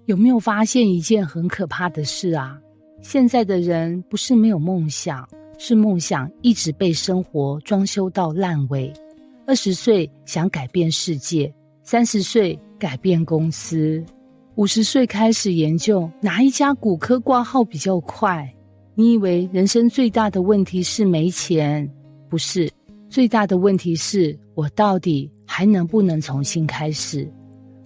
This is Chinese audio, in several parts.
有沒有發現一件很可怕的事啊？現在的人不是沒有夢想，是夢想一直被生活裝修到爛尾。20歲想改變世界，30歲改變公司，50歲開始研究哪一家骨科掛號比較快。你以為人生最大的問題是沒錢？不是，最大的問題是我到底還能不能重新開始？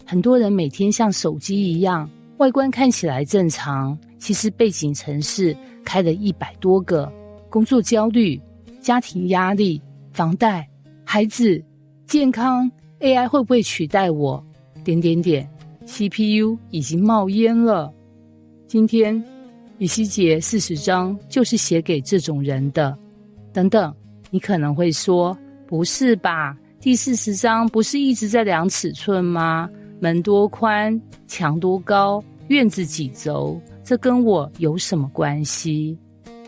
很多人每天像手機一樣，外觀看起來正常，其實背景程式開了100多個，工作焦慮、家庭壓力、房貸、孩子、健康、AI 會不會取代我？CPU 已經冒煙了。今天以西結40章就是寫給這種人的。等等，你可能會說，不是吧？第40章不是一直在量尺寸嗎？門多寬，牆多高，院子幾軸，這跟我有什麼關係？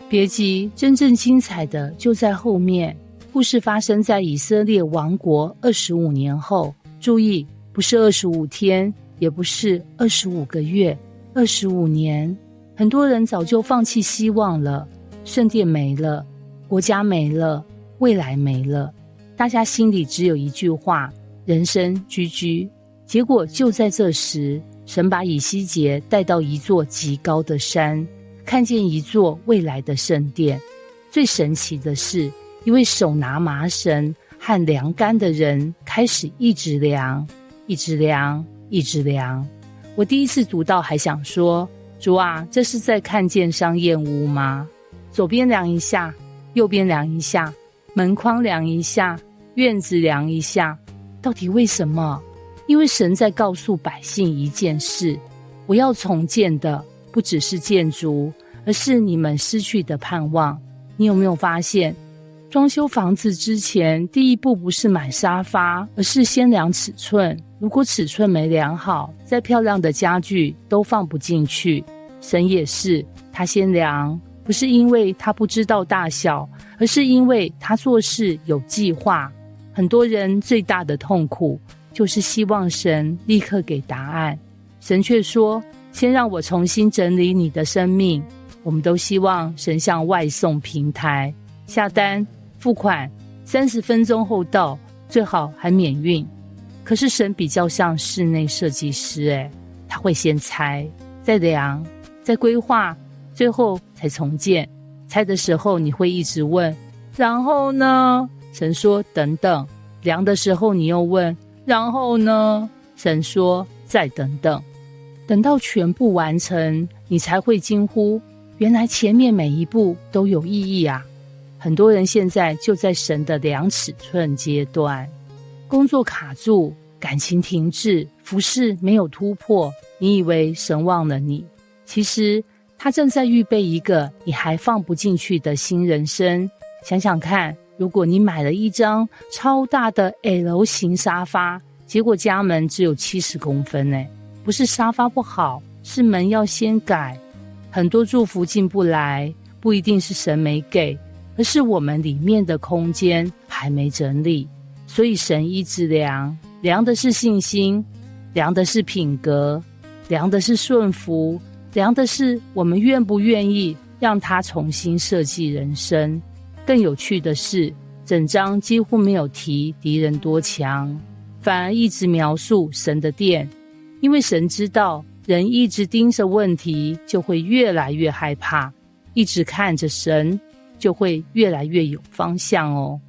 別急，真正精彩的就在後面。故事發生在以色列亡國25年後，注意，不是25天，也不是25個月，25年。很多人早就放棄希望了，聖殿沒了，國家沒了，未來沒了，大家心裡只有一句話：人生居居。結果就在這時，神把以西結帶到一座極高的山，看見一座未來的聖殿。最神奇的是，一位手拿麻繩和量桿的人開始一直量，一直量，一直量。我第一次讀到還想說，主啊，這是在看見商業屋嗎？左邊量一下，右邊量一下，門框量一下，院子量一下，到底為什麼？因為神在告訴百姓一件事，我要重建的不只是建築，而是你們失去的盼望。你有沒有發現，裝修房子之前，第一步不是買沙發，而是先量尺寸。如果尺寸沒量好，再漂亮的家具都放不進去。神也是，他先量，不是因為他不知道大小，而是因為他做事有計劃。很多人最大的痛苦就是希望神立刻給答案，神卻說，先讓我重新整理你的生命。我們都希望神像外送平台，下單付款30分鐘後到，最好還免運。可是神比較像室內設計師，他會先拆，再量，再規劃，最後才重建。拆的時候你會一直問，然後呢？神說等等。量的時候你又問，然後呢？神說再等等。等到全部完成，你才會驚呼，原來前面每一步都有意義啊。很多人現在就在神的量尺寸階段，工作卡住，感情停滯，服事沒有突破，你以為神忘了你，其實他正在預備一個你還放不進去的新人生。想想看，如果你買了一張超大的 L 型沙發，結果家門只有70公分，不是沙發不好，是門要先改。很多祝福進不來，不一定是神沒給，而是我們裡面的空間還沒整理。所以神一直量，量的是信心，量的是品格，量的是順服，量的是我們願不願意讓他重新設計人生。更有趣的是，整章幾乎沒有提敵人多強，反而一直描述神的殿，因為神知道人一直盯着問題就會越來越害怕，一直看着神就會越來越有方向哦。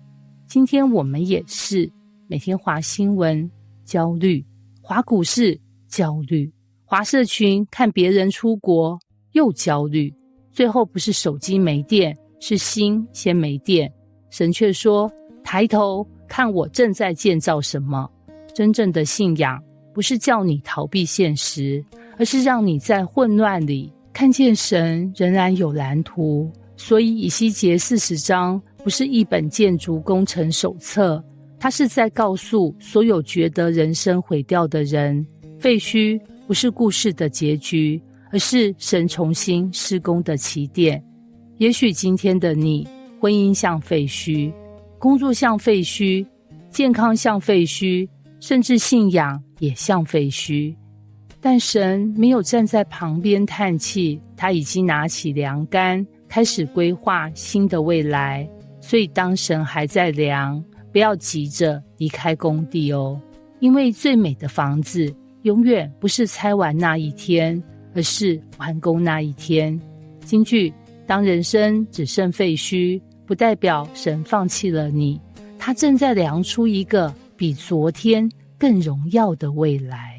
今天我們也是每天滑新聞焦慮，滑股市焦慮，滑社群看別人出國又焦慮，最後不是手機沒電，是心先沒電。神卻說，抬頭看我正在建造什麼。真正的信仰不是叫你逃避現實，而是讓你在混亂裡看見神仍然有藍圖。所以以西結40章不是一本建築工程手冊，它是在告訴所有覺得人生毀掉的人，廢墟不是故事的結局，而是神重新施工的起點。也許今天的你，婚姻像廢墟，工作像廢墟，健康像廢墟，甚至信仰也像廢墟。但神沒有站在旁邊嘆氣，他已經拿起量桿，開始規劃新的未來。所以當神還在量，不要急着離開工地哦，因為最美的房子永遠不是拆完那一天，而是完工那一天。金句：當人生只剩廢墟，不代表神放棄了你，他正在量出一個比昨天更榮耀的未來。